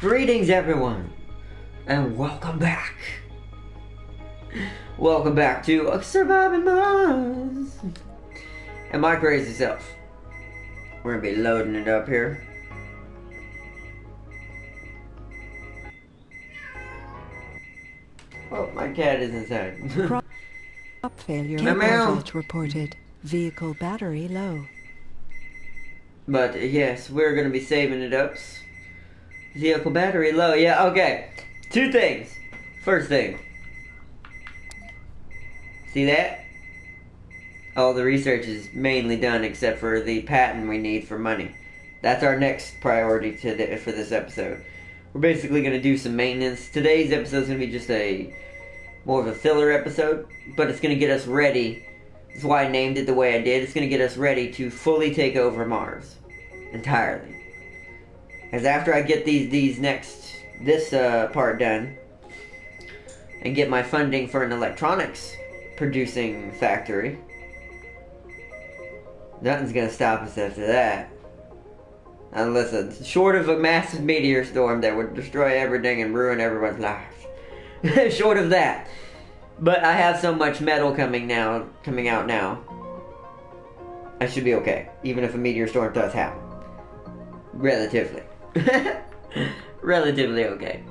Greetings, everyone, and welcome back. Welcome back to Surviving Mars and my crazy self. We're gonna be loading it up here. Oh, my cat is inside. Crop failure voltage reported. Vehicle battery low. But yes, we're gonna be saving it up. Vehicle battery low. Yeah, okay. Two things. First thing. See that? All the research is mainly done except for the patent we need for money. That's our next priority for this episode. We're basically going to do some maintenance. Today's episode is going to be just more of a filler episode, but it's going to get us ready. That's why I named it the way I did. It's going to get us ready to fully take over Mars. Entirely. As after I get this part done, and get my funding for an electronics producing factory, nothing's gonna stop us after that. Unless short of a massive meteor storm that would destroy everything and ruin everyone's lives. Short of that. But I have so much metal coming out now. I should be okay, even if a meteor storm does happen. Relatively. Relatively okay.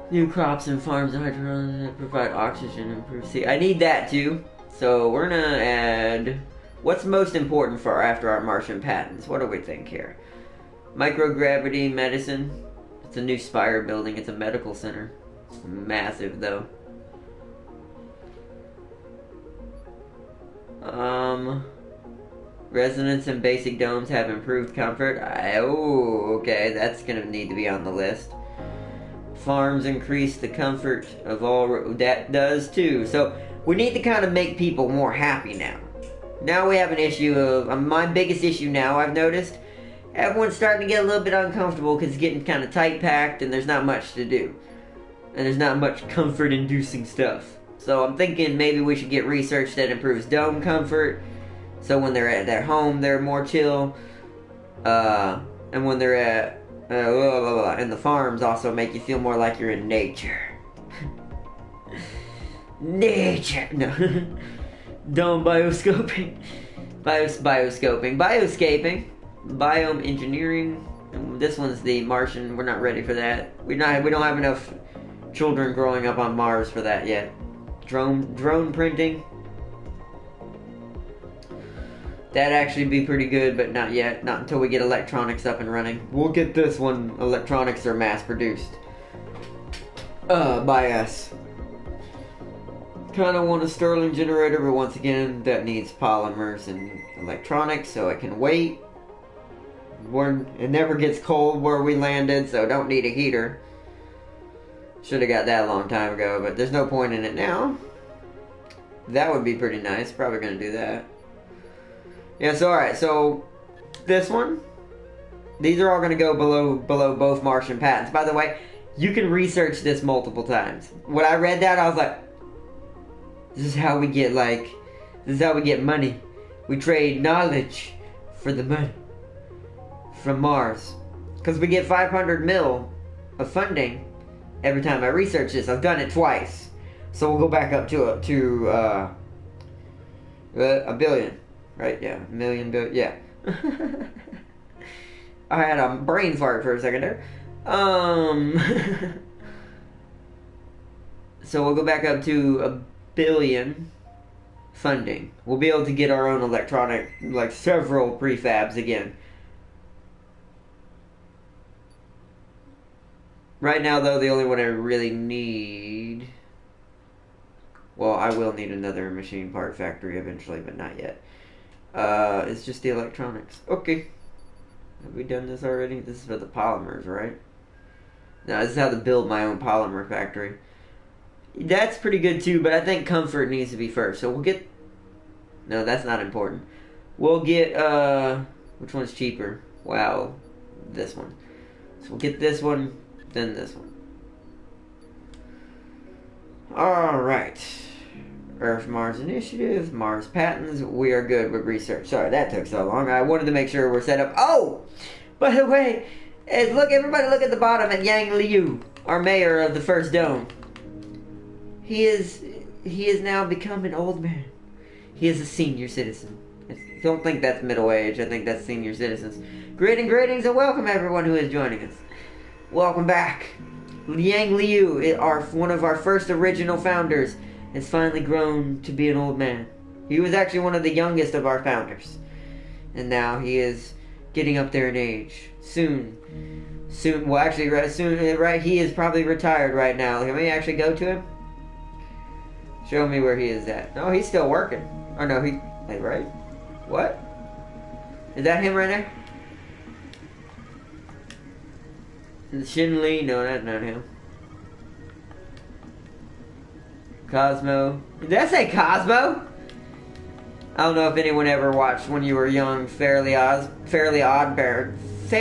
New crops and farms and hydroponics that provide oxygen and improve. See, I need that too. So we're gonna add. What's most important for after our Martian patents? What do we think here? Microgravity medicine. It's a new spire building. It's a medical center. It's massive though. Resonance and basic domes have improved comfort. Okay, that's gonna need to be on the list. Farms increase the comfort of all. That does too. So we need to kind of make people more happy now. Now we have an issue of my biggest issue now. I've noticed everyone's starting to get a little bit uncomfortable because it's getting kind of tight packed and there's not much to do, and there's not much comfort-inducing stuff. So I'm thinking maybe we should get research that improves dome comfort. So when they're at their home, they're more chill. And when they're at and the farms also make you feel more like you're in nature. Nature. No. Dome bioscoping. Bioscaping. Biome engineering. And this one's the Martian. We're not ready for that. We don't have enough children growing up on Mars for that yet. Drone printing. That'd actually be pretty good, but not yet. Not until we get electronics up and running. We'll get this when electronics are mass produced. By us. Kinda want a Stirling generator, but once again, that needs polymers and electronics, so it can wait. It never gets cold where we landed, so don't need a heater. Should have got that a long time ago, but there's no point in it now. That would be pretty nice. Probably gonna do that. Yeah, so alright, so this one, these are all going to go below both Martian patents. By the way, you can research this multiple times. When I read that, I was like, this is how we get money. We trade knowledge for the money from Mars. Because we get 500 mil of funding every time I research this. I've done it twice. So we'll go back up to a billion. Right, yeah, billion, yeah. I had a brain fart for a second there. So we'll go back up to $1 billion funding. We'll be able to get our own electronic, like several prefabs again. Right now, though, the only one I really need. Well, I will need another machine part factory eventually, but not yet. It's just the electronics. Okay. Have we done this already? This is for the polymers, right? No, this is how to build my own polymer factory. That's pretty good too, but I think comfort needs to be first. So we'll get... No, that's not important. We'll get, which one's cheaper? Wow. This one. So we'll get this one, then this one. Alright. Earth-Mars Initiative, Mars Patents, we are good with research. Sorry, that took so long. I wanted to make sure we're set up. Oh! By the way, Hey, look, everybody look at the bottom at Yang Liu, our mayor of the first dome. He is now become an old man. He is a senior citizen. I don't think that's middle age. I think that's senior citizens. Greetings and welcome everyone who is joining us. Welcome back. Yang Liu, one of our first original founders, has finally grown to be an old man. He was actually one of the youngest of our founders. And now he is getting up there in age. Soon, well actually, right, he is probably retired right now. Can we actually go to him? Show me where he is at. No, he's still working. Oh no, wait, right? What? Is that him right there? Shin Lee? No, that's not him. Cosmo. Did I say Cosmo? I don't know if anyone ever watched when you were young Fairly Odd Parents. God,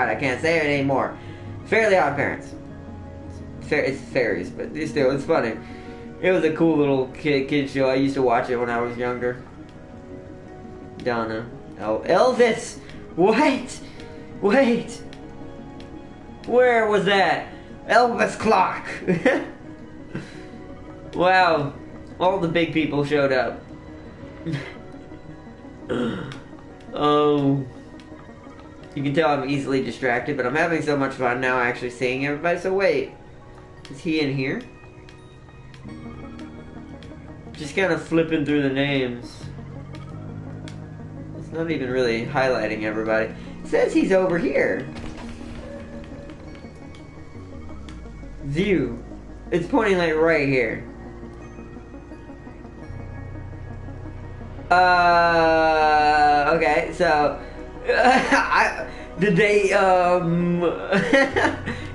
I can't say it anymore. Fairly Odd Parents. It's fairies, but still, it's funny. It was a cool little kid show. I used to watch it when I was younger. Donna. Oh, Elvis! What? Wait! Where was that? Elvis clock! Wow. All the big people showed up. Oh. You can tell I'm easily distracted, but I'm having so much fun now actually seeing everybody. So wait. Is he in here? Just kind of flipping through the names. It's not even really highlighting everybody. It says he's over here. View. It's pointing like right here. Okay, so did they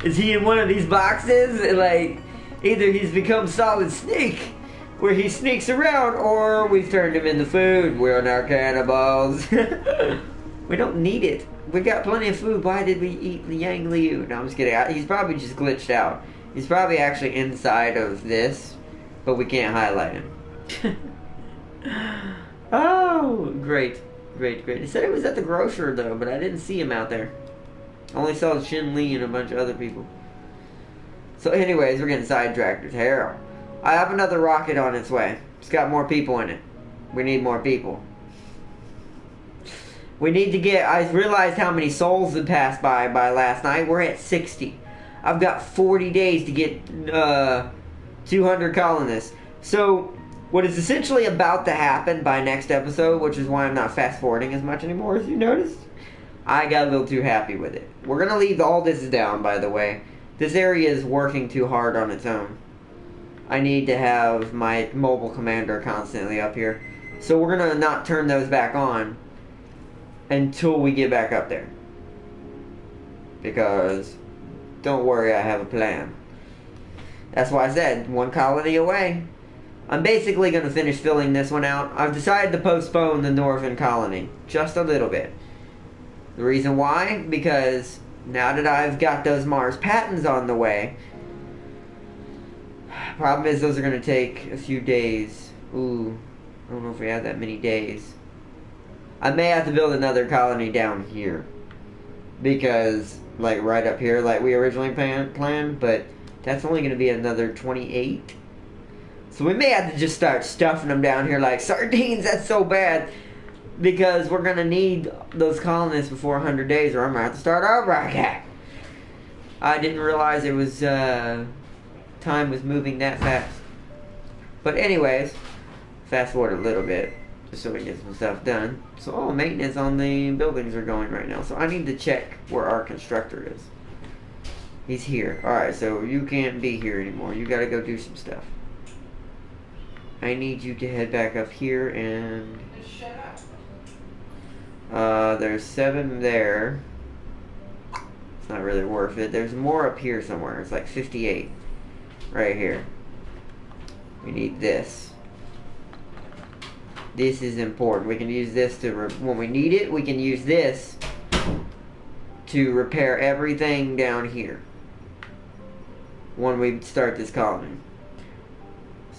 is he in one of these boxes? Like, either he's become Solid Snake, where he sneaks around, or we've turned him into food. We're now cannibals. We don't need it. We got plenty of food. Why did we eat the Yang Liu? No, I'm just kidding. He's probably just glitched out. He's probably actually inside of this, but we can't highlight him. Oh, great. He said he was at the grocer, though, but I didn't see him out there. I only saw Shin Lee and a bunch of other people. So anyways, we're getting sidetracked as hell. I have another rocket on its way. It's got more people in it. We need more people. We need to get... I realized how many souls had passed by last night. We're at 60. I've got 40 days to get 200 colonists. So... what is essentially about to happen by next episode, which is why I'm not fast forwarding as much anymore, as you noticed, I got a little too happy with it. We're going to leave all this down, by the way. This area is working too hard on its own. I need to have my mobile commander constantly up here. So we're going to not turn those back on until we get back up there. Because, don't worry, I have a plan. That's why I said, one colony away. I'm basically going to finish filling this one out. I've decided to postpone the Northern colony just a little bit. The reason why? Because now that I've got those Mars patents on the way, problem is those are going to take a few days. Ooh, I don't know if we have that many days. I may have to build another colony down here. Because, like, right up here, like we originally planned, but that's only going to be another 28. So we may have to just start stuffing them down here like sardines. That's so bad. Because we're going to need those colonists before 100 days, or I'm going to have to start over again. I didn't realize it was, time was moving that fast. But anyways, fast forward a little bit, just so we get some stuff done. So all maintenance on the buildings are going right now. So I need to check where our constructor is. He's here. Alright, so you can't be here anymore. You got to go do some stuff. I need you to head back up here and... shut up. There's 7 there. It's not really worth it. There's more up here somewhere. It's like 58. Right here. We need this. This is important. We can use this to... when we need it, we can use this to repair everything down here. When we start this colony.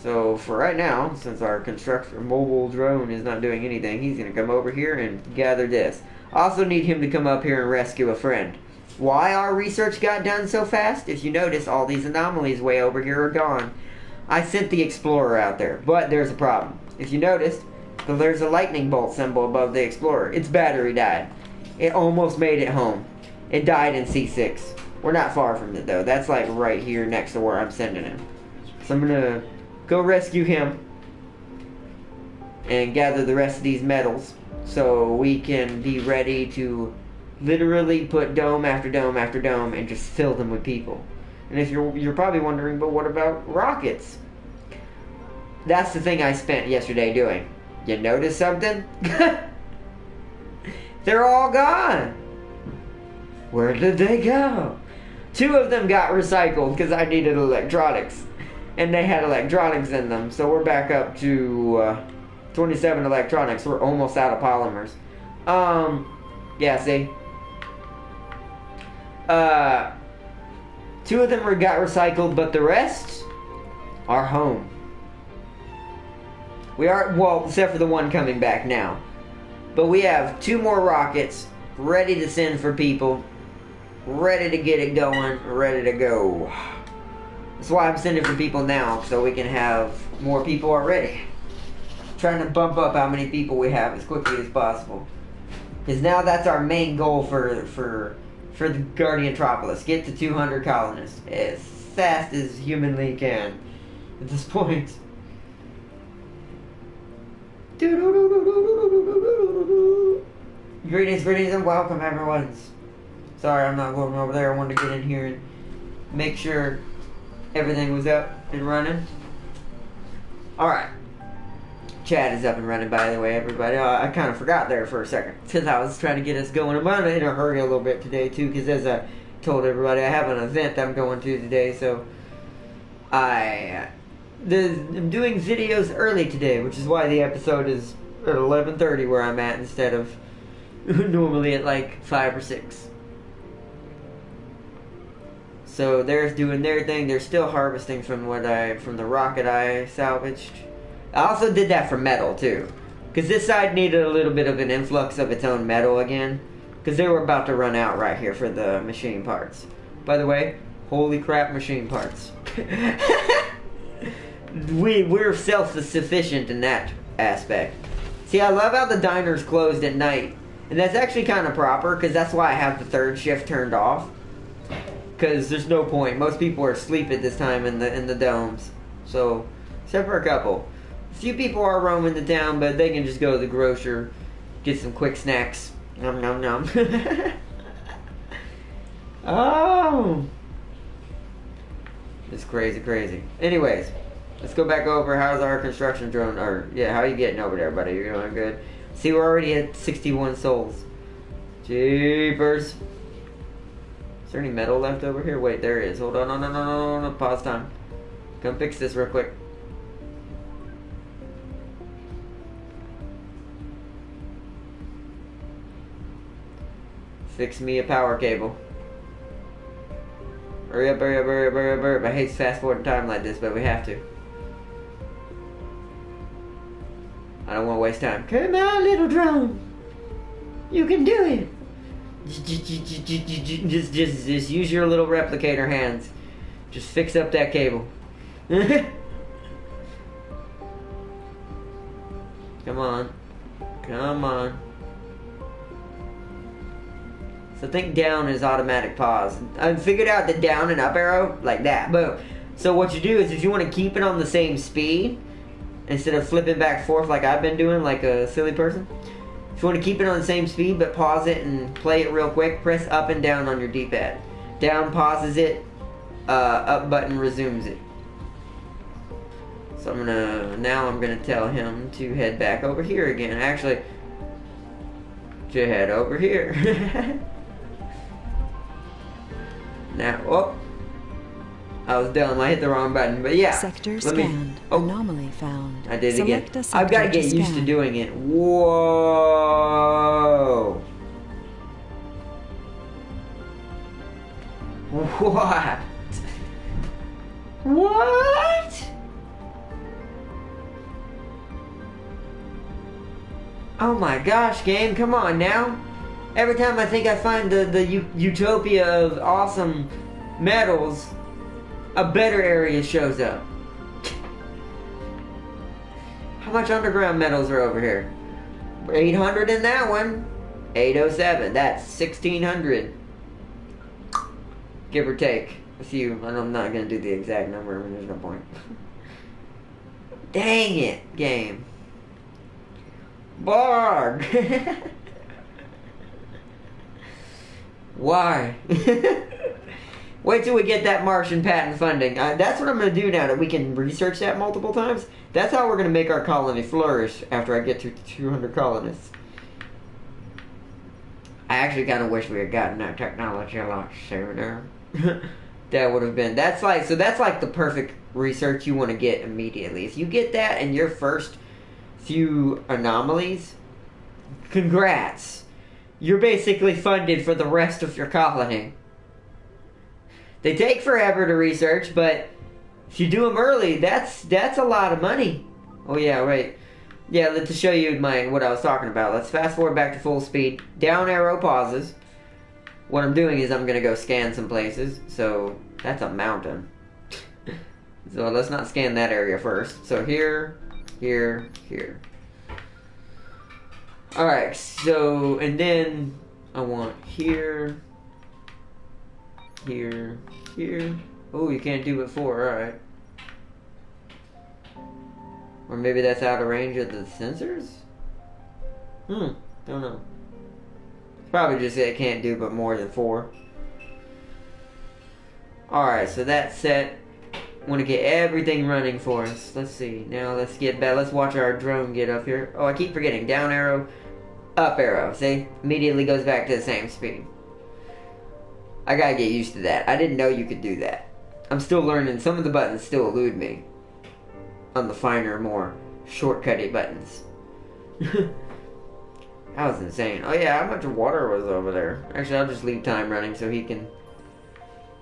So for right now, since our mobile drone is not doing anything, he's going to come over here and gather this. Also need him to come up here and rescue a friend. Why our research got done so fast? If you notice, all these anomalies way over here are gone. I sent the Explorer out there, but there's a problem. If you noticed, there's a lightning bolt symbol above the Explorer. Its battery died. It almost made it home. It died in C6. We're not far from it, though. That's like right here next to where I'm sending him. So I'm going to go rescue him and gather the rest of these metals so we can be ready to literally put dome after dome after dome and just fill them with people. And if you're probably wondering, but what about rockets? That's the thing I spent yesterday doing. You notice something? They're all gone. Where did they go? 2 of them got recycled because I needed electronics. And they had electronics in them. So we're back up to 27 electronics. We're almost out of polymers. Yeah, see? 2 of them got recycled, but the rest are home. We are, well, except for the one coming back now. But we have 2 more rockets ready to send for people. Ready to get it going. Ready to go. That's why I'm sending for people now, so we can have more people already. Trying to bump up how many people we have as quickly as possible. Because now that's our main goal for the Guardiantroplis. Get to 200 colonists as fast as humanly can at this point. Greetings, greetings, and welcome, everyone. Sorry, I'm not going over there. I wanted to get in here and make sure everything was up and running. Alright. Chat is up and running, by the way, everybody. I kind of forgot there for a second, since I was trying to get us going. I'm in a hurry a little bit today, too, because as I told everybody, I have an event I'm going to today, so I'm doing videos early today, which is why the episode is at 11:30 where I'm at instead of normally at like 5 or 6. So they're doing their thing. They're still harvesting from the rocket I salvaged. I also did that for metal too, because this side needed a little bit of an influx of its own metal again, because they were about to run out right here for the machine parts. By the way, holy crap, machine parts. We're self-sufficient in that aspect. See, I love how the diner's closed at night, and that's actually kind of proper, because that's why I have the 3rd shift turned off. Because there's no point. Most people are asleep at this time in the domes. So, except for a couple. A few people are roaming the town, but they can just go to the grocer, get some quick snacks. Nom nom nom. Oh! It's crazy, crazy. Anyways, let's go back over. How's our construction drone? Or, yeah, how are you getting over there, buddy? You're doing good? See, we're already at 61 souls. Jeepers. Is there any metal left over here? Wait, there is. Hold on, no. Pause time. Come fix this real quick. Fix me a power cable. Hurry up, hurry up, hurry up, hurry up, hurry up. I hate fast forwarding time like this, but we have to. I don't want to waste time. Come on, little drone. You can do it. Just use your little replicator hands. Just fix up that cable. Come on. Come on. So think down is automatic pause. I figured out the down and up arrow like that. Boom. So what you do is if you want to keep it on the same speed, instead of flipping back and forth like I've been doing like a silly person, if you want to keep it on the same speed but pause it and play it real quick, press up and down on your D-pad. Down pauses it, up button resumes it. So now I'm gonna tell him to head back over here again. Actually, to head over here. Now, oh, I was dumb. I hit the wrong button, but yeah. Sector scanned. Anomaly found. I did it again. Select a I've got to sector get used to scan. doing it. Whoa. What? What? Oh my gosh, game, come on now. Every time I think I find the utopia of awesome metals, a better area shows up. How much underground metals are over here? 800 in that one. 807. That's 1600. Give or take a few. I'm not going to do the exact number. I mean, there's no point. Dang it, game. Barg. Why? Wait till we get that Martian patent funding. That's what I'm going to do now that we can research that multiple times. That's how we're going to make our colony flourish after I get to 200 colonists. I actually kind of wish we had gotten that technology a lot sooner. That would have been... That's like the perfect research you want to get immediately. If you get that in your first few anomalies, congrats. You're basically funded for the rest of your colony. They take forever to research, but if you do them early, that's a lot of money. Oh yeah, right. Yeah, to show you what I was talking about. Let's fast forward back to full speed. Down arrow pauses. What I'm doing is I'm going to go scan some places. So, that's a mountain. So, let's not scan that area first. So, here, here, here. Alright, so, and then I want here, here, here. Oh, you can't do it 4, alright. Or maybe that's out of range of the sensors? Don't know. It's probably just that it can't do but more than 4. Alright, so that's set. Want to get everything running for us. Let's see. Now let's get back. Let's watch our drone get up here. Oh, I keep forgetting. Down arrow, up arrow. See? Immediately goes back to the same speed. I gotta get used to that. I didn't know you could do that. I'm still learning. Some of the buttons still elude me. On the finer, more shortcutty buttons. That was insane. Oh yeah, how much water was over there? Actually, I'll just leave time running so he can...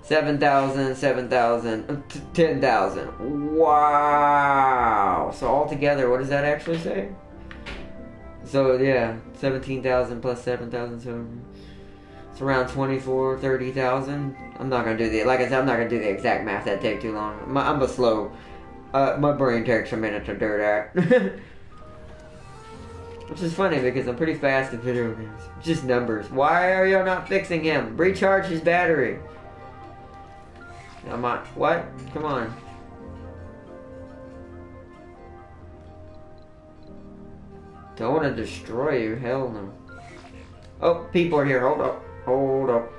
7,000, 7,000, 10,000. Wow! So altogether, what does that actually say? So yeah, 17,000 plus 7,000, so it's around 24, 30,000. I'm not gonna do like I said, I'm not gonna do the exact math. That'd take too long. I'm a slow. My brain takes a minute to do that. Which is funny because I'm pretty fast in video games. Just numbers. Why are you not fixing him? Recharge his battery. Come on. What? Come on. Don't want to destroy you. Hell no. Oh, people are here. Hold up. Hold up.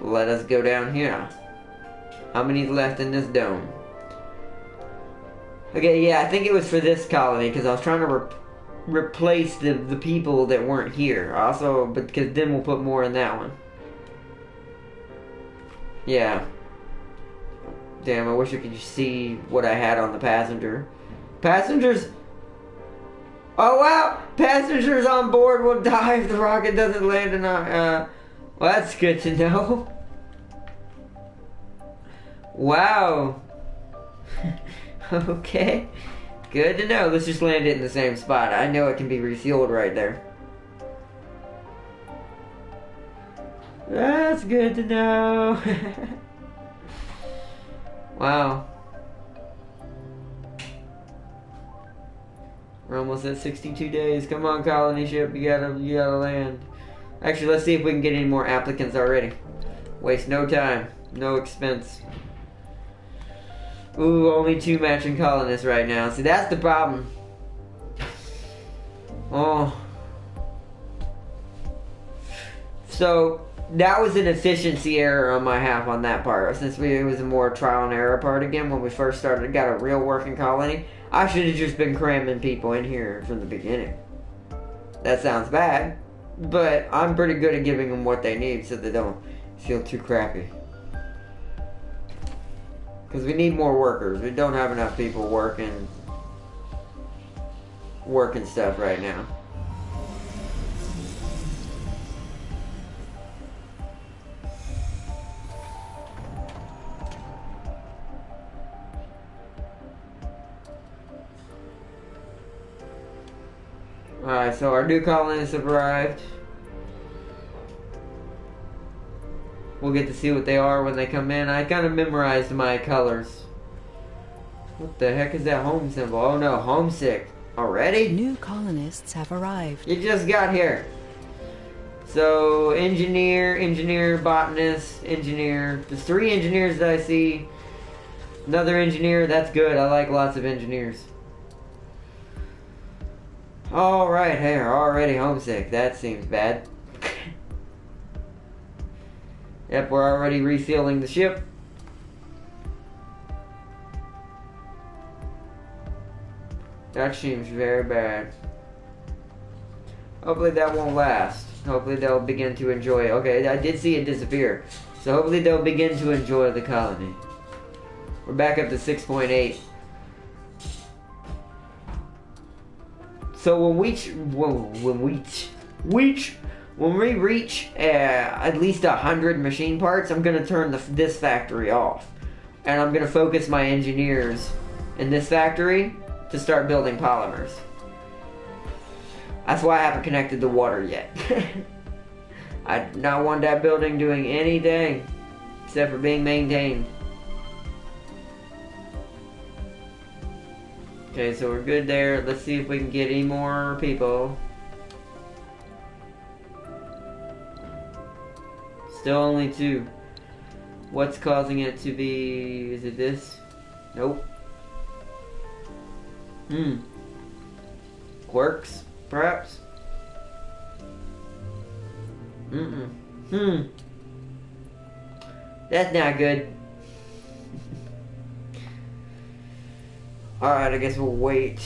Let us go down here. How many's left in this dome? Okay, yeah, I think it was for this colony because I was trying to replace the people that weren't here. Also, because then we'll put more in that one. Yeah. Damn, I wish I could see what I had on the passenger. Passengers... Oh, wow! Passengers on board will die if the rocket doesn't land in our... Well, that's good to know. Wow. Okay. Good to know. Let's just land it in the same spot. I know it can be refueled right there. That's good to know. Wow. We're almost at 62 days. Come on, colony ship. You gotta land. Actually, let's see if we can get any more applicants already. Waste no time. No expense. Ooh, only 2 matching colonists right now. See, that's the problem. Oh. So, that was an efficiency error on my half on that part. Since it was a more trial and error part again when we first started, got a real working colony. I should have just been cramming people in here from the beginning. That sounds bad, but I'm pretty good at giving them what they need so they don't feel too crappy. Because we need more workers. We don't have enough people working stuff right now. Alright, so our new colonists have arrived. We'll get to see what they are when they come in. I kind of memorized my colors. What the heck is that home symbol? Oh no, homesick. Already? New colonists have arrived. You just got here. So, engineer, botanist, engineer. There's 3 engineers that I see. Another engineer, that's good. I like lots of engineers. Alright, hey, already homesick. That seems bad. Yep, we're already refueling the ship. That seems very bad. Hopefully that won't last. Hopefully they'll begin to enjoy it. Okay, I did see it disappear. So hopefully they'll begin to enjoy the colony. We're back up to 6.8. So when we reach at least 100 machine parts, I'm gonna turn this factory off, and I'm gonna focus my engineers in this factory to start building polymers. That's why I haven't connected the water yet. I do not want that building doing anything except for being maintained. Okay, so we're good there. Let's see if we can get any more people. Still only 2. What's causing it to be... Is it this? Nope. Quirks, perhaps? That's not good. Alright, I guess we'll wait.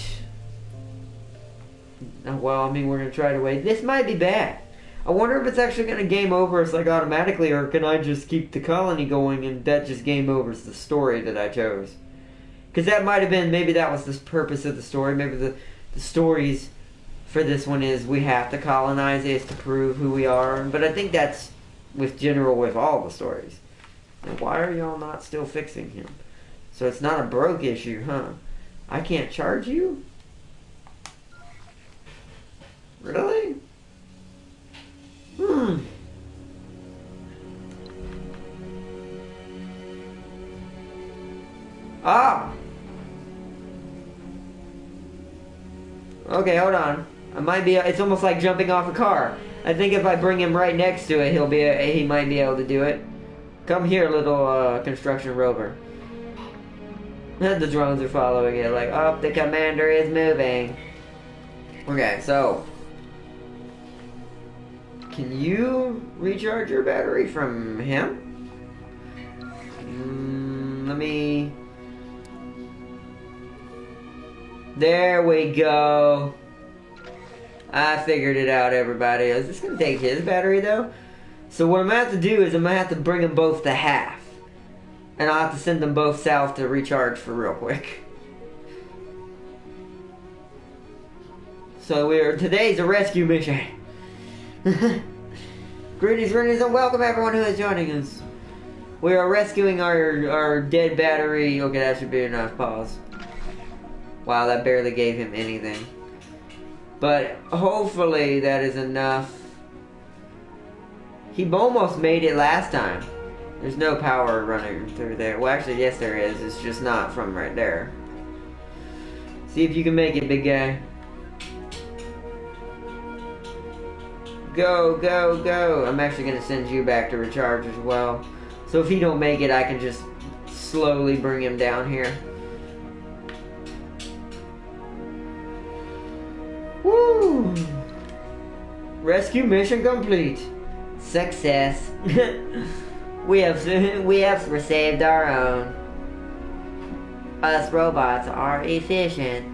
Well, I mean, we're going to try to wait. This might be bad. I wonder if it's actually going to game over us like automatically, or can I just keep the colony going and that just game overs the story that I chose? Because that might have been, maybe that was the purpose of the story. Maybe the stories for this one is we have to colonize it to prove who we are. But I think that's with all the stories. And why are y'all not still fixing him? So it's not a broke issue, huh? I can't charge you? Really? Ah! Okay, hold on. I might be. It's almost like jumping off a car. I think if I bring him right next to it, he might be able to do it. Come here, little construction rover. The drones are following it. Like, oh, the commander is moving. Okay, so can you recharge your battery from him? Let me. There we go. I figured it out, everybody. Is this going to take his battery, though? So what I'm going to have to do is I'm going to have to bring them both to half. And I'll have to send them both south to recharge for real quick. So today's a rescue mission. Greetings, and welcome everyone who is joining us. We are rescuing our dead battery. Okay, that should be enough. Pause. Wow, that barely gave him anything. But hopefully that is enough. He almost made it last time. There's no power running through there. Well, actually, yes there is. It's just not from right there. See if you can make it, big guy. Go, go, go. I'm actually going to send you back to recharge as well. So if he don't make it, I can just slowly bring him down here. Woo! Rescue mission complete. Success. we have received our own. Us robots are efficient.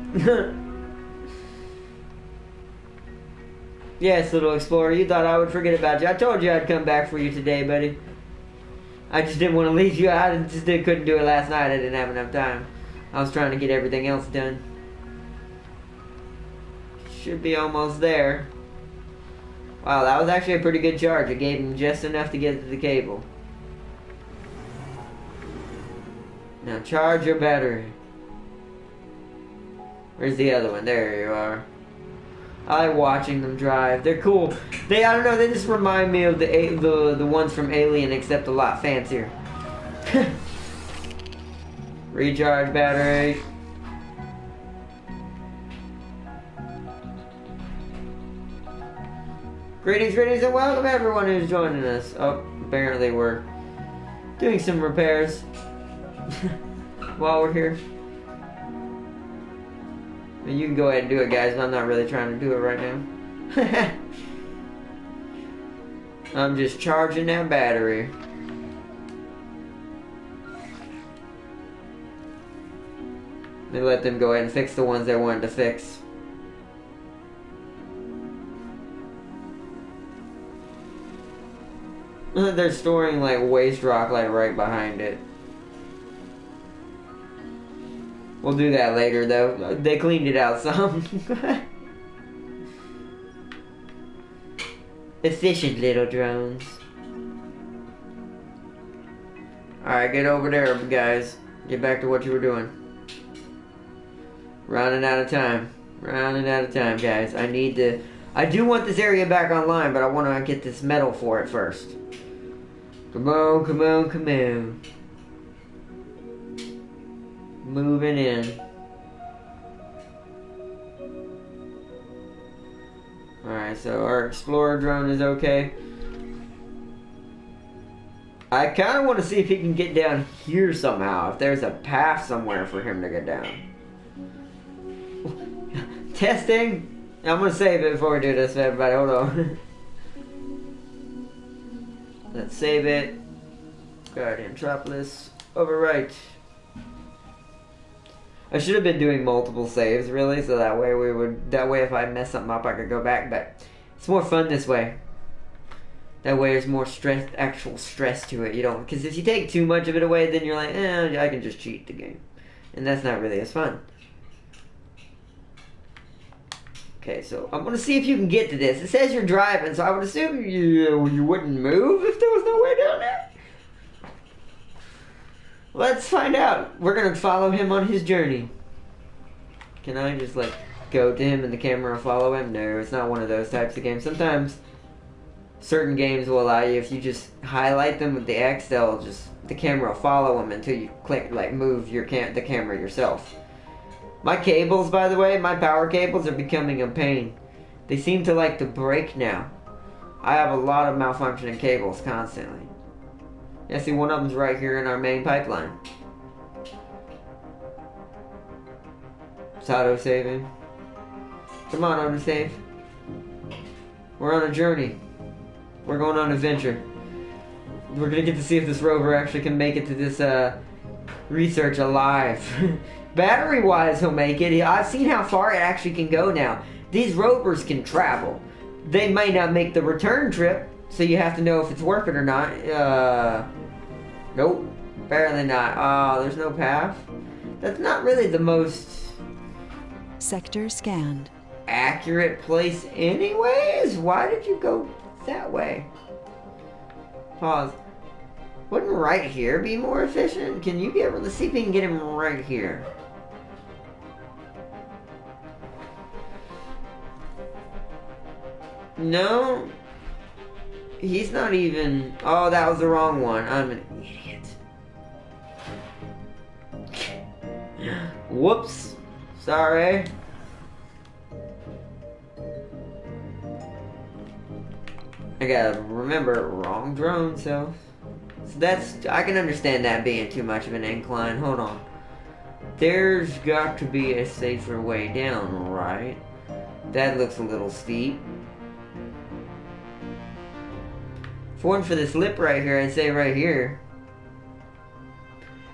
Yes, little explorer, you thought I would forget about you. I told you I'd come back for you today, buddy. I just didn't want to leave you out. I just couldn't do it last night. I didn't have enough time. I was trying to get everything else done. Should be almost there. Wow, that was actually a pretty good charge. It gave him just enough to get to the cable. Now charge your battery. Where's the other one? There you are. I like watching them drive. They're cool. I don't know, they just remind me of the ones from Alien, except a lot fancier. Recharge battery. Greetings, greetings, and welcome everyone who's joining us. Oh, apparently we're doing some repairs while we're here. You can go ahead and do it, guys, but I'm not really trying to do it right now. I'm just charging that battery. They let them go ahead and fix the ones they wanted to fix. They're storing like waste rock like right behind it. We'll do that later though. They cleaned it out some. Efficient little drones. Alright, get over there, guys. Get back to what you were doing. Running out of time. Running out of time, guys. I do want this area back online, but I want to get this metal for it first. Come on, come on, come on. Moving in. Alright, so our explorer drone is okay. I kind of want to see if he can get down here somehow. If there's a path somewhere for him to get down. Testing. I'm going to save it before we do this, everybody. Hold on. Let's save it. Guardiantroplis. Overwrite. I should have been doing multiple saves, really, so that way if I mess something up, I could go back, but it's more fun this way. That way there's more actual stress to it, you don't, because if you take too much of it away, then you're like, I can just cheat the game. And that's not really as fun. Okay, so I'm going to see if you can get to this. It says you're driving, so I would assume you wouldn't move if there was no way down there. Let's find out. We're going to follow him on his journey. Can I just, like, go to him and the camera will follow him? No, it's not one of those types of games. Sometimes certain games will allow you, if you just highlight them with the X, the camera will follow them until you click, like, move the camera yourself. My cables, by the way, my power cables are becoming a pain. They seem to like to break now. I have a lot of malfunctioning cables constantly. Yeah, see, one of them's right here in our main pipeline. It's auto-saving. Come on, auto-save. We're on a journey. We're going on an adventure. We're gonna get to see if this rover actually can make it to this research alive. Battery-wise, he'll make it. I've seen how far it actually can go now. These rovers can travel. They may not make the return trip, so you have to know if it's worth it or not. Nope. Apparently not. Oh, there's no path. That's not really the most Sector scanned. accurate place anyways. Why did you go that way? Pause. Wouldn't right here be more efficient? Can you get... Let's see if we can get him right here. No. He's not even... Oh, that was the wrong one. I'm an idiot. Whoops. Sorry. I gotta remember, wrong drone cells. So that's... I can understand that being too much of an incline. Hold on. There's got to be a safer way down, right? That looks a little steep. If it weren't for this lip right here, I'd say right here.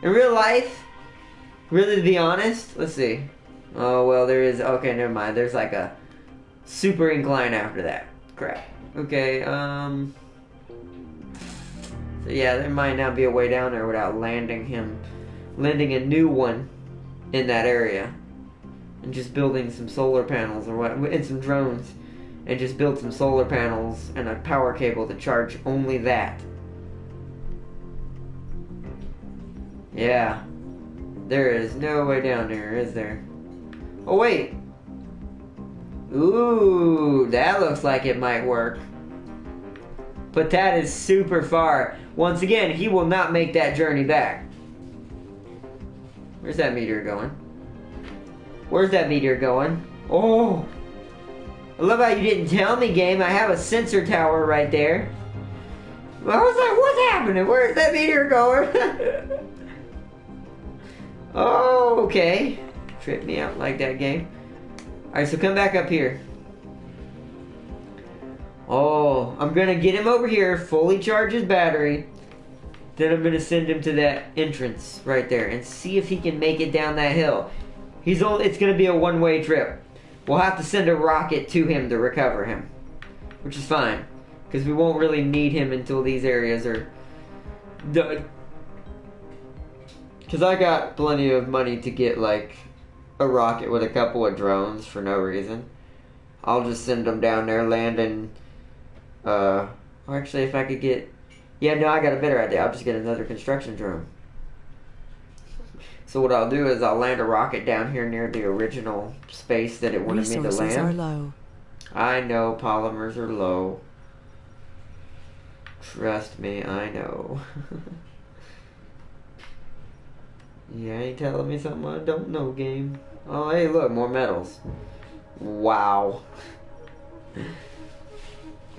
In real life, really to be honest, let's see. Oh, well, there is... Okay, never mind. There's like a super incline after that. Crap. Okay, so yeah, there might not be a way down there without landing a new one in that area. And just building some solar panels or what, and some drones. And just build some solar panels and a power cable to charge only that. Yeah. There is no way down there, is there? Oh, wait. Ooh, that looks like it might work. But that is super far. Once again, he will not make that journey back. Where's that meteor going? Where's that meteor going? Oh! I love how you didn't tell me, game. I have a sensor tower right there. I was like, what's happening? Where's that meteor going? Oh, okay. Trip me out like that, game. Alright, so come back up here. Oh, I'm gonna get him over here, fully charge his battery. Then I'm gonna send him to that entrance right there and see if he can make it down that hill. It's gonna be a one-way trip. We'll have to send a rocket to him to recover him, which is fine, because we won't really need him until these areas are done. Because I got plenty of money to get like a rocket with a couple of drones for no reason. I'll just send them down there, land in. Or actually, if I could get. Yeah, no, I got a better idea. I'll just get another construction drone. So what I'll do is I'll land a rocket down here near the original space that it wanted me to land. Resources are low. I know polymers are low. Trust me, I know. You ain't telling me something I don't know, game. Oh, hey, look, more metals. Wow.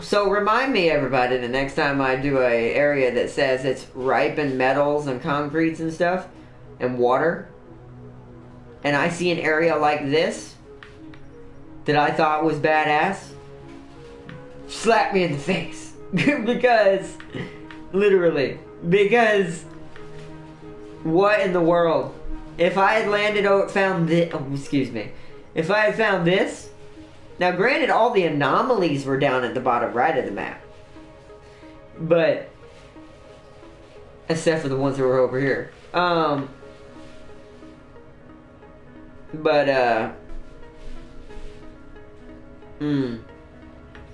So remind me, everybody, the next time I do a area that says it's ripe in metals and concretes and stuff, and water, and I see an area like this that I thought was badass, slap me in the face. Because, literally, because what in the world? If I had landed, found this, excuse me, if I had found this, now granted all the anomalies were down at the bottom right of the map, but, except for the ones that were over here.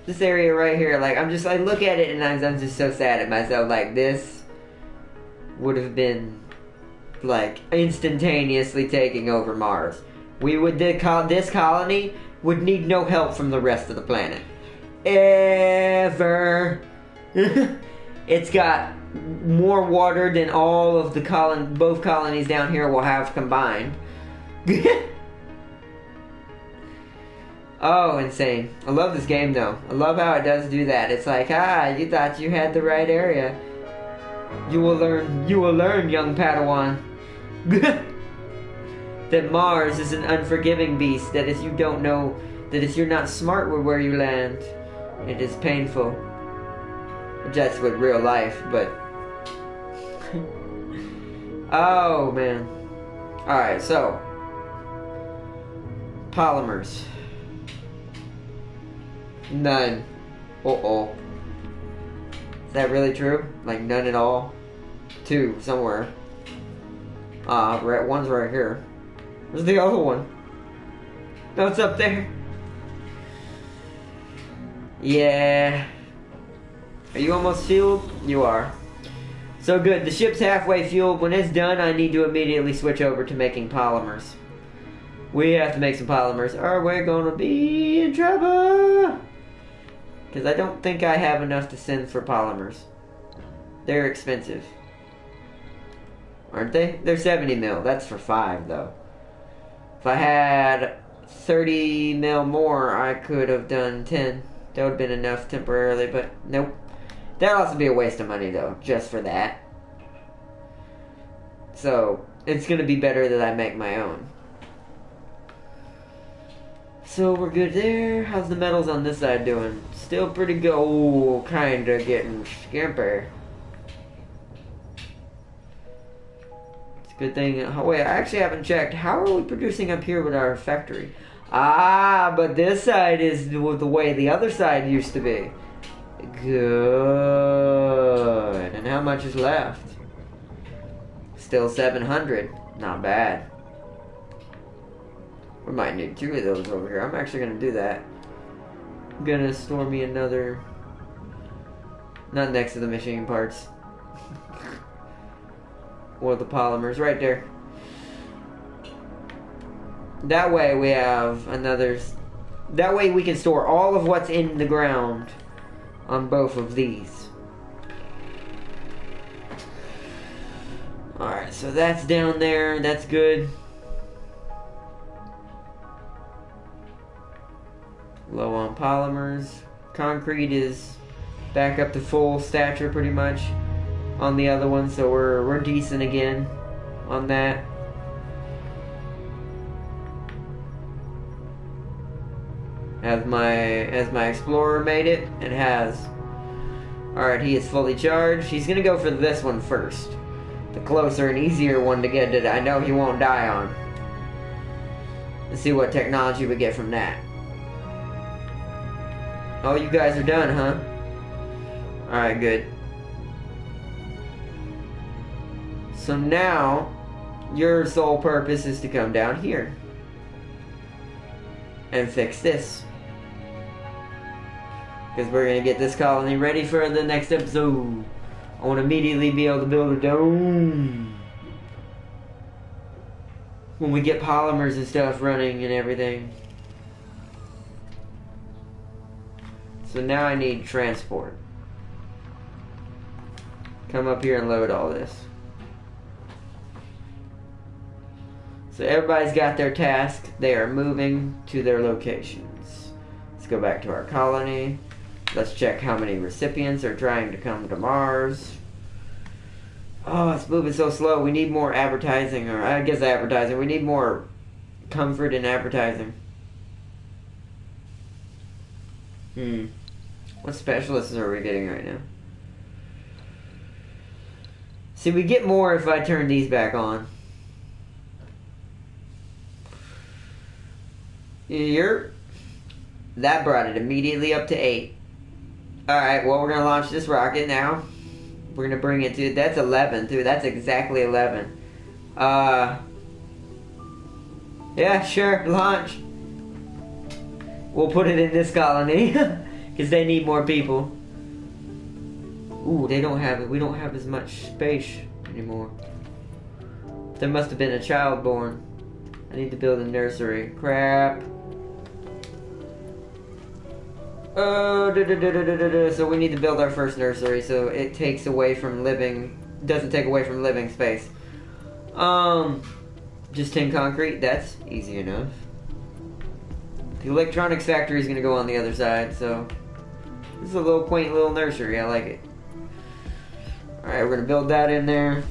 This area right here, like, I look at it and I'm just so sad at myself, like, this would have been, like, instantaneously taking over Mars. This colony would need no help from the rest of the planet. Ever. It's got more water than all of the both colonies down here will have combined. Oh, insane. I love this game though. I love how it does do that. It's like, you thought you had the right area. You will learn, young Padawan. That Mars is an unforgiving beast. That if you don't know, that if you're not smart with where you land, it is painful. Just with real life, but... Oh, man. Alright, so... polymers. None. Uh-oh. Is that really true? Like, none at all? 2, somewhere. One's right here. Where's the other one? No, it's up there. Yeah. Are you almost fueled? You are. So good. The ship's halfway fueled. When it's done, I need to immediately switch over to making polymers. We have to make some polymers or we're gonna be in trouble. Because I don't think I have enough to send for polymers. They're expensive. Aren't they? They're 70 mil. That's for 5 though. If I had 30 mil more, I could have done 10. That would have been enough temporarily, but nope. That'll also be a waste of money though, just for that. So, it's going to be better that I make my own. So, we're good there. How's the metals on this side doing? Still pretty good. Oh, kind of getting scamper. It's a good thing. Oh, wait, I actually haven't checked. How are we producing up here with our factory? But this side is the way the other side used to be. Good. And how much is left? Still 700. Not bad. We might need 2 of those over here. I'm actually going to do that. I'm going to store me another... Not next to the machine parts. Or the polymers. Right there. That way we have another That way we can store all of what's in the ground on both of these. Alright, so that's down there. That's good. Low on polymers. Concrete is back up to full stature pretty much on the other one, so we're decent again on that. Has my explorer made it? It has. Alright, he is fully charged. He's gonna go for this one first. The closer and easier one to get that I know he won't die on. Let's see what technology we get from that. Oh, you guys are done, huh? Alright, good. So now, your sole purpose is to come down here and fix this. Because we're going to get this colony ready for the next episode. I want to immediately be able to build a dome. When we get polymers and stuff running and everything. So now I need transport. Come up here and load all this. So everybody's got their task. They are moving to their locations. Let's go back to our colony. Let's check how many recipients are trying to come to Mars. Oh, it's moving so slow. We need more advertising, or I guess advertising. We need more comfort in advertising. What specialists are we getting right now? See, we get more if I turn these back on. That brought it immediately up to 8. Alright, well, we're going to launch this rocket now. We're going to bring it to... That's 11, too. That's exactly 11. Yeah, sure. Launch. We'll put it in this colony. Because they need more people. Ooh, they don't have it. We don't have as much space anymore. There must have been a child born. I need to build a nursery. Crap. Oh, so we need to build our first nursery, so it takes away from living, doesn't take away from living space. Just 10 concrete, that's easy enough. The electronics factory is going to go on the other side, so this is a little quaint little nursery, I like it. Alright, we're going to build that in there.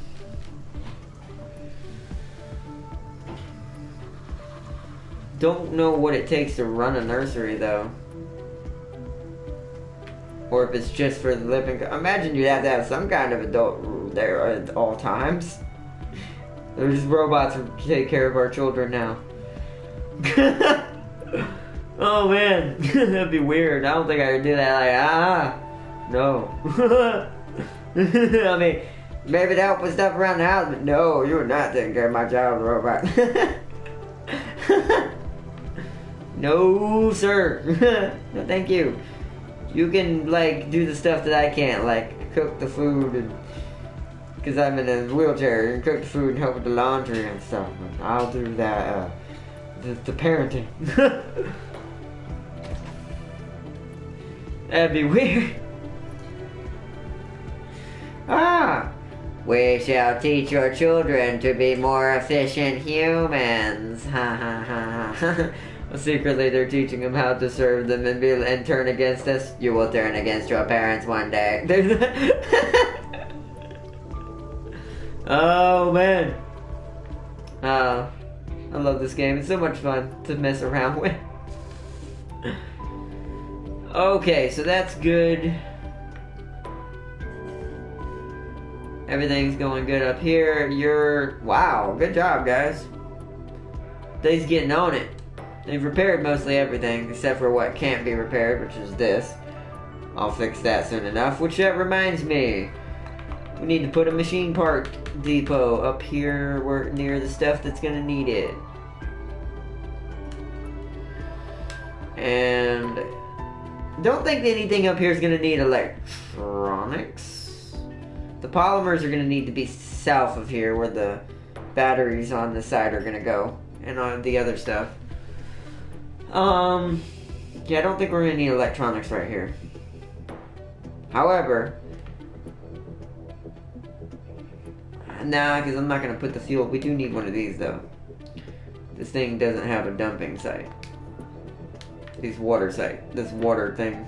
Don't know what it takes to run a nursery, though. Or if it's just for the living. Imagine you'd have to have some kind of adult there at all times. There's robots to take care of our children now. Oh man, that'd be weird. I don't think I could do that. Like, no. I mean, maybe to help with stuff around the house, but no, you're not taking care of my child, robot. No, sir. No, thank you. You can, like, do the stuff that I can't, like, cook the food, and because I'm in a wheelchair, and cook the food and help with the laundry and stuff. I'll do that, the parenting. That'd be weird. We shall teach your children to be more efficient humans. Ha ha ha ha. Secretly, they're teaching them how to serve them and turn against us. You will turn against your parents one day. Oh, man. I love this game. It's so much fun to mess around with. Okay, so that's good. Everything's going good up here. Wow, good job, guys. They's getting on it. They've repaired mostly everything, except for what can't be repaired, which is this. I'll fix that soon enough, which that reminds me. We need to put a machine part depot up here near the stuff that's going to need it. And don't think anything up here is going to need electronics. The polymers are going to need to be south of here, where the batteries on the side are going to go, and on the other stuff. Yeah, I don't think we're gonna need electronics right here. However, nah, because I'm not gonna put the fuel. We do need one of these though. This thing doesn't have a dumping site. This water thing.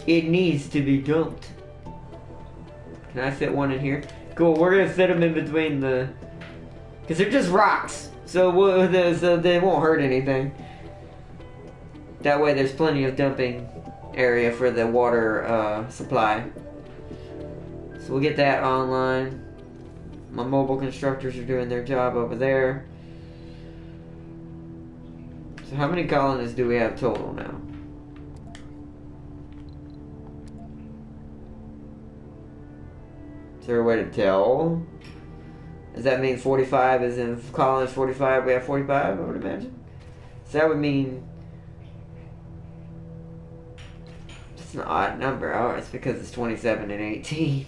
It needs to be dumped. Can I fit one in here? Cool, we're gonna fit them in between the... Because they're just rocks. So they won't hurt anything. That way there's plenty of dumping area for the water supply. So we'll get that online. My mobile constructors are doing their job over there. So how many colonists do we have total now? Is there a way to tell? Does that mean 45 is in colonists 45? We have 45, I would imagine. So that would mean... It's an odd number. Oh, it's because it's 27 and 18.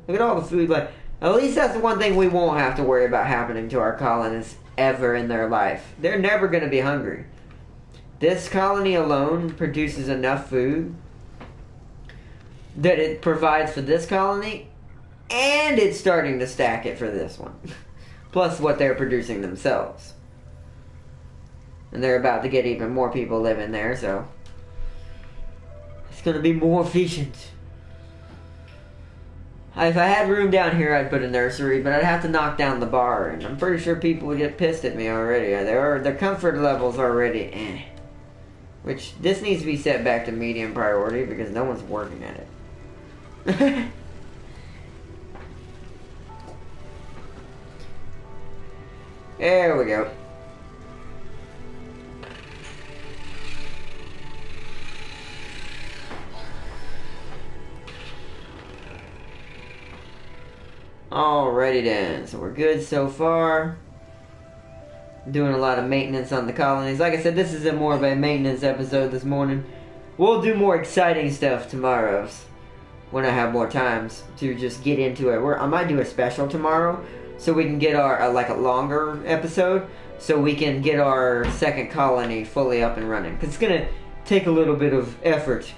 Look at all the food. Like, at least that's the one thing we won't have to worry about happening to our colonists ever in their life. They're never going to be hungry. This colony alone produces enough food that it provides for this colony, and it's starting to stack it for this one. Plus what they're producing themselves. And they're about to get even more people living there, so it's going to be more efficient. If I had room down here, I'd put a nursery, but I'd have to knock down the bar, and I'm pretty sure people would get pissed at me already. Their comfort level's already eh. Which, this needs to be set back to medium priority because no one's working at it. There we go. Alrighty then, so we're good so far. Doing a lot of maintenance on the colonies. Like I said, this is more of a maintenance episode this morning. We'll do more exciting stuff tomorrow when I have more times to just get into it. I might do a special tomorrow so we can get our like a longer episode so we can get our second colony fully up and running. Because it's going to take a little bit of effort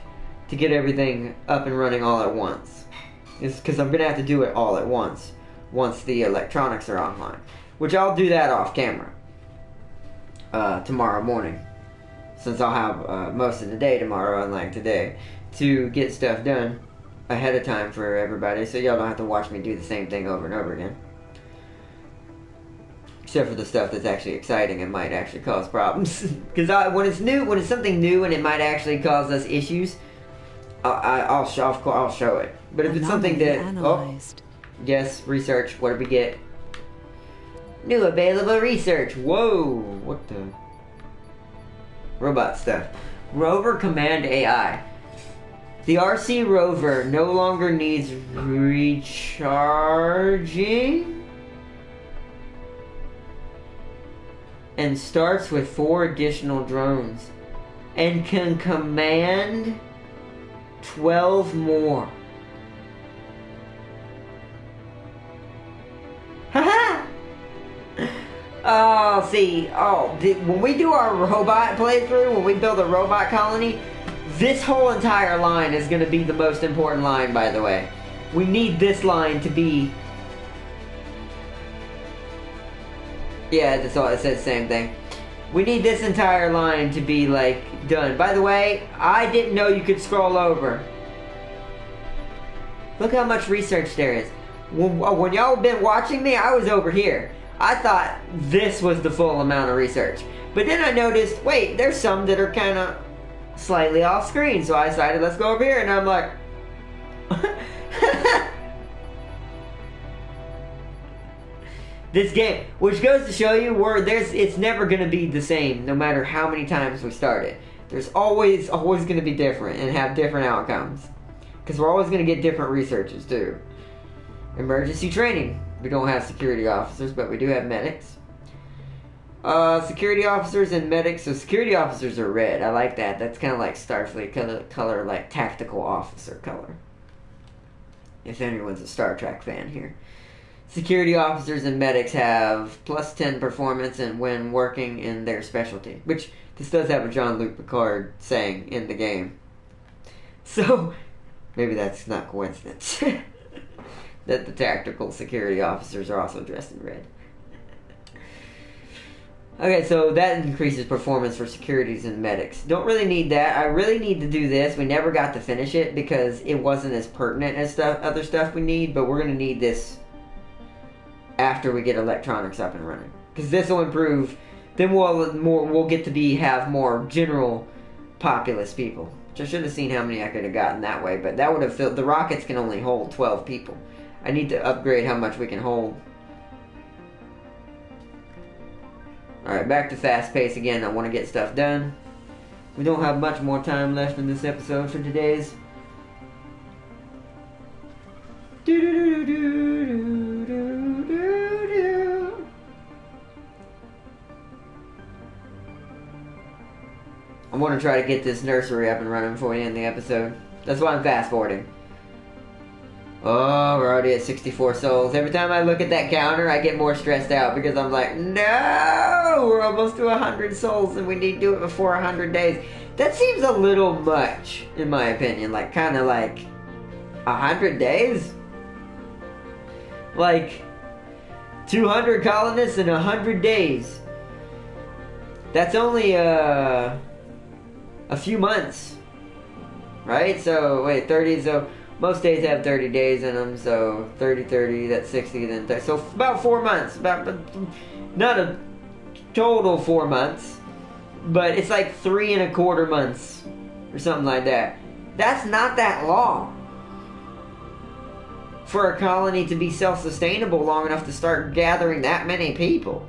to get everything up and running all at once. It's because I'm going to have to do it all at once the electronics are online. Which I'll do that off camera tomorrow morning. Since I'll have most of the day tomorrow, unlike today, to get stuff done ahead of time for everybody. So y'all don't have to watch me do the same thing over and over again. Except for the stuff that's actually exciting and might actually cause problems. Because when it's something new and it might actually cause us issues, I'll show it. But if it's something that... Analyzed. Oh, yes, research. What did we get? New available research. Whoa, what the... Robot stuff. Rover Command AI. The RC rover no longer needs recharging and starts with 4 additional drones and can command 12 more. Haha! Oh, see, when we do our robot playthrough, when we build a robot colony, this whole entire line is going to be the most important line, by the way. We need this line to be... Yeah, that's all, it says the same thing. We need this entire line to be, like, done. By the way, I didn't know you could scroll over. Look how much research there is. When y'all been watching me, I was over here. I thought this was the full amount of research. But then I noticed, wait, there's some that are kind of slightly off screen. So I decided, let's go over here. And I'm like... This game, which goes to show you it's never going to be the same no matter how many times we start it. There's always going to be different and have different outcomes. Because we're always going to get different researchers too. Emergency training. We don't have security officers, but we do have medics. Security officers and medics. So security officers are red. I like that. That's kind of like Starfleet color, like tactical officer color. If anyone's a Star Trek fan here. Security officers and medics have plus 10 performance and when working in their specialty. Which, this does have a Jean-Luc Picard saying in the game. So, maybe that's not coincidence. That the tactical security officers are also dressed in red. Okay, so that increases performance for securities and medics. Don't really need that. I really need to do this. We never got to finish it because it wasn't as pertinent as other stuff we need, but we're going to need this after we get electronics up and running. Because this will improve. Then we'll get to have more general populous people. Which I should have seen how many I could have gotten that way, but that would have filled. The rockets can only hold 12 people. I need to upgrade how much we can hold. Alright, back to fast pace again. I want to get stuff done. We don't have much more time left in this episode for today's. I want to try to get this nursery up and running before we end the episode. That's why I'm fast forwarding. Oh, we're already at 64 souls. Every time I look at that counter, I get more stressed out because I'm like, no! We're almost to 100 souls and we need to do it before 100 days. That seems a little much, in my opinion. Like, kind of like 100 days? Like, 200 colonists in 100 days. That's only a few months. Right? So, wait, 30, so... Most days have 30 days in them, so 30, that's 60, then 30. So about 4 months. Not a total 4 months, but it's like 3¼ months or something like that. That's not that long for a colony to be self-sustainable long enough to start gathering that many people.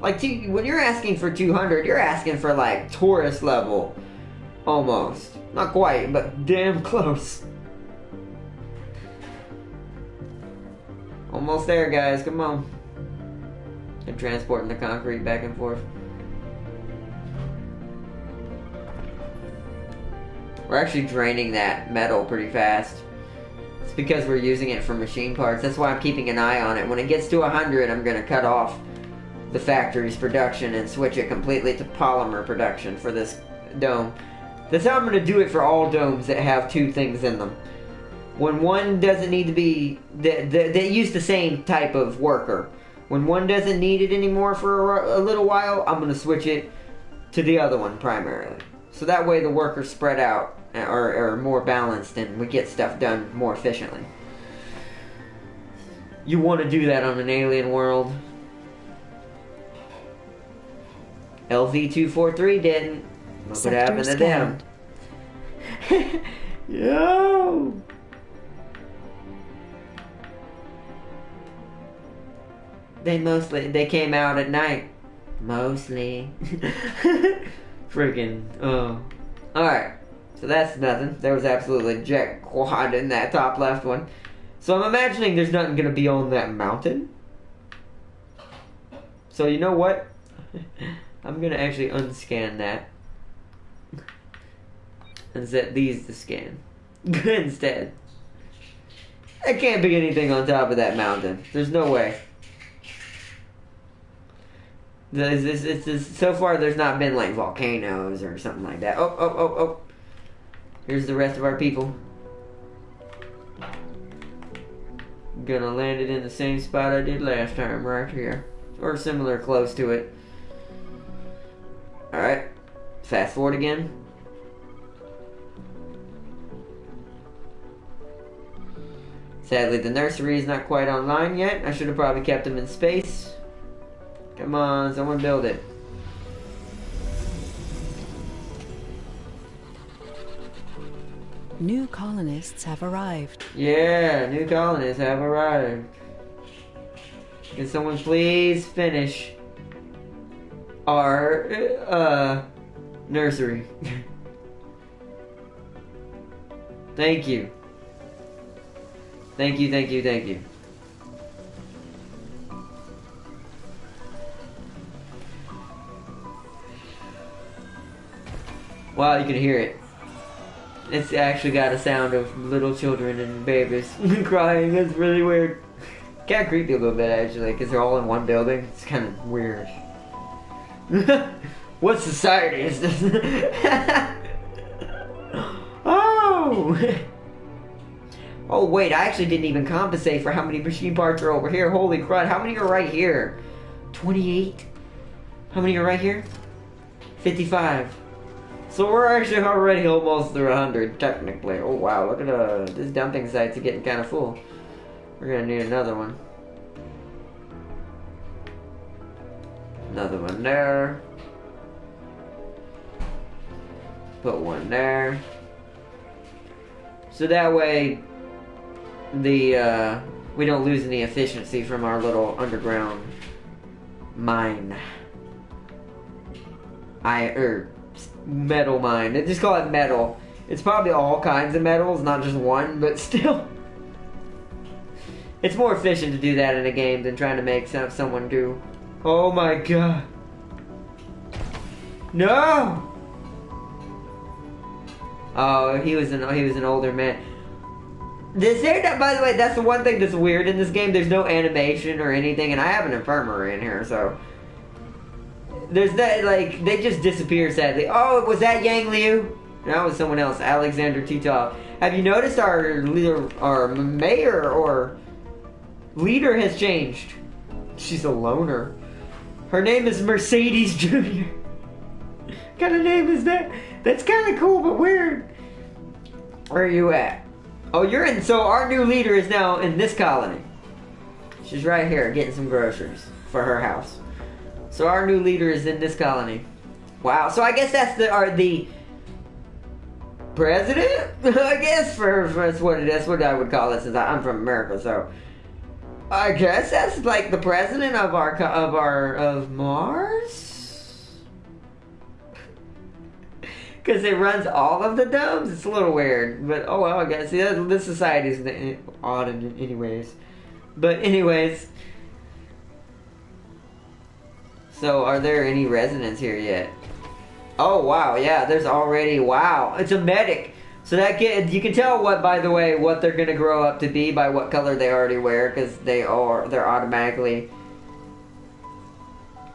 Like, when you're asking for 200, you're asking for like tourist level almost. Not quite, but damn close. Almost there, guys. Come on. I'm transporting the concrete back and forth. We're actually draining that metal pretty fast. It's because we're using it for machine parts. That's why I'm keeping an eye on it. When it gets to 100, I'm going to cut off the factory's production and switch it completely to polymer production for this dome. That's how I'm going to do it for all domes that have 2 things in them. When one doesn't need to be, they use the same type of worker. When one doesn't need it anymore for a little while, I'm going to switch it to the other one primarily. So that way the workers spread out are more balanced and we get stuff done more efficiently. You want to do that on an alien world. LV-243 didn't. Look what happened to them. Yo! They came out at night. Mostly. Freaking, oh. Alright. So that's nothing. There was absolutely jet quad in that top left one. So I'm imagining there's nothing going to be on that mountain. So you know what? I'm going to actually unscan that. And set these to scan. Instead. There can't be anything on top of that mountain. There's no way. So far, there's not been like volcanoes or something like that. Oh. Here's the rest of our people. Gonna land it in the same spot I did last time, right here. Or similar, close to it. Alright. Fast forward again. Sadly, the nursery is not quite online yet. I should have probably kept them in space. Come on, someone build it. New colonists have arrived. Yeah, new colonists have arrived. Can someone please finish our nursery? Thank you. Thank you. Wow, you can hear it. It's actually got a sound of little children and babies crying. It's really weird. Kind of creepy a little bit actually, because they're all in one building. It's kind of weird. What society is this? Oh! Oh wait, I actually didn't even compensate for how many machine parts are over here. Holy crud, how many are right here? 28? How many are right here? 55. So we're actually already almost through 100, technically. Oh wow, look at this dumping site's getting kind of full. We're gonna need another one. Another one there. Put one there. So that way, we don't lose any efficiency from our little underground mine. Metal mine. They just call it metal. It's probably all kinds of metals, not just one, but still. It's more efficient to do that in a game than trying to make someone do. Oh my god. No! Oh, he was an older man. By the way, that's the one thing that's weird in this game. There's no animation or anything, and I have an infirmary in here, so there's that. Like, they just disappear sadly. Oh, was that Yang Liu? That was someone else, Alexander Titov. Have you noticed our leader, our mayor or leader has changed? She's a loner. Her name is Mercedes Jr. What kind of name is that? That's kind of cool, but weird. Where are you at? Oh, you're in. So our new leader is now in this colony. She's right here getting some groceries for her house. So our new leader is in this colony. Wow. So I guess that's the president. I guess for that's what it is. What I would call it, since I'm from America. So I guess that's like the president of of Mars. Because it runs all of the domes? It's a little weird. But, oh well, I guess. This society is odd in anyways. But anyways. So, are there any residents here yet? Oh, wow. Yeah, there's already... Wow. It's a medic. So you can tell by the way, what they're going to grow up to be by what color they already wear. Because they're automatically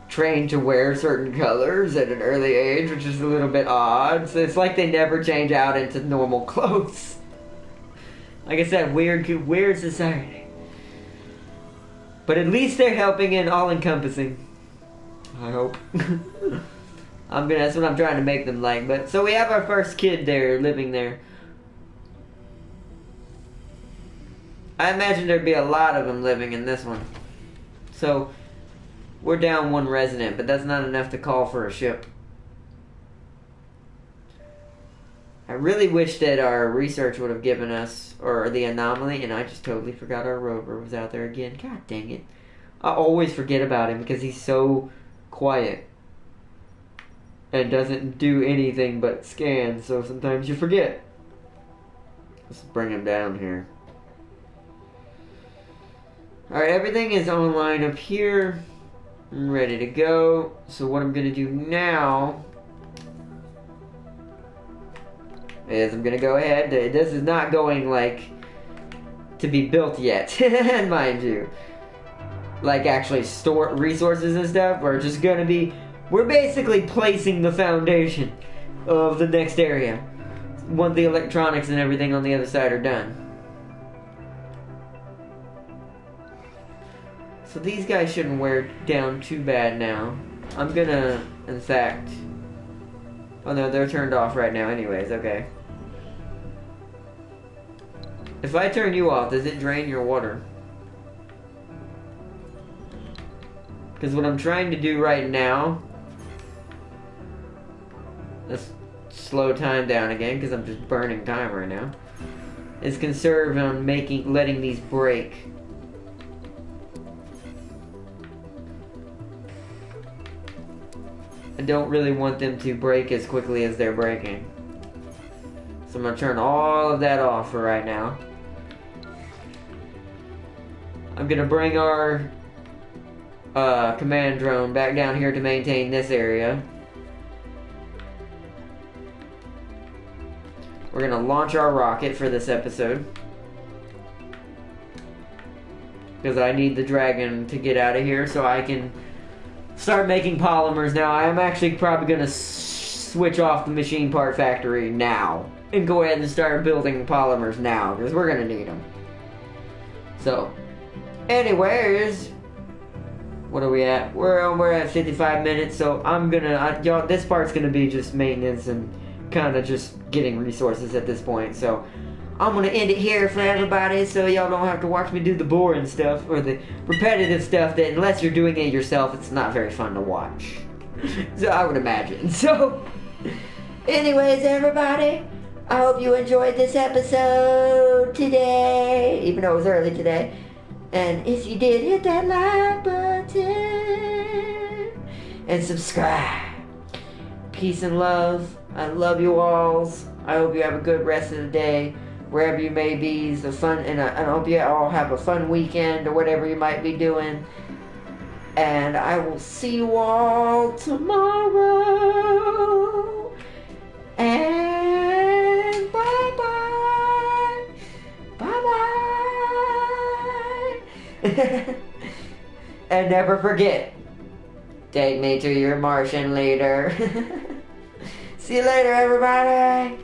trained to wear certain colors at an early age, which is a little bit odd. So it's like they never change out into normal clothes. Like I said, weird society. But at least they're helping in all-encompassing. I hope. That's what I'm trying to make them like. But so we have our first kid there, living there. I imagine there'd be a lot of them living in this one. So we're down one resident, but that's not enough to call for a ship. I really wish that our research would have given us, or the anomaly, and I just totally forgot our rover was out there again. God dang it. I always forget about him because he's so quiet and doesn't do anything but scan, so sometimes you forget. Let's bring him down here. Alright, everything is online up here. I'm ready to go. So what I'm going to do now is I'm going to go ahead. This is not going like to be built yet, mind you. Like actually store resources and stuff. We're basically placing the foundation of the next area. Once the electronics and everything on the other side are done. So these guys shouldn't wear down too bad now. I'm gonna, in fact... Oh no, they're turned off right now anyways, okay. If I turn you off, does it drain your water? Because what I'm trying to do right now... Let's slow time down again, because I'm just burning time right now. Is conserve on letting these break. I don't really want them to break as quickly as they're breaking. So I'm going to turn all of that off for right now. I'm going to bring our command drone back down here to maintain this area. We're going to launch our rocket for this episode. because I need the dragon to get out of here so I can start making polymers. Now, I'm actually probably going to switch off the machine part factory now and go ahead and start building polymers now, because we're going to need them. So, anyways, what are we at? We're at 55 minutes, so I'm gonna, y'all, this part's gonna be just maintenance and kind of just getting resources at this point. So, I'm gonna end it here for everybody, so y'all don't have to watch me do the boring stuff or the repetitive stuff that, unless you're doing it yourself, it's not very fun to watch. So, I would imagine. So, anyways, everybody, I hope you enjoyed this episode today, even though it was early today. And if you did, hit that like button and subscribe. Peace and love. I love you alls. I hope you have a good rest of the day, wherever you may be. It's a fun, and I hope you all have a fun weekend or whatever you might be doing. And I will see you all tomorrow. And bye-bye. Bye-bye. And never forget, take me to your Martian leader. See you later, everybody.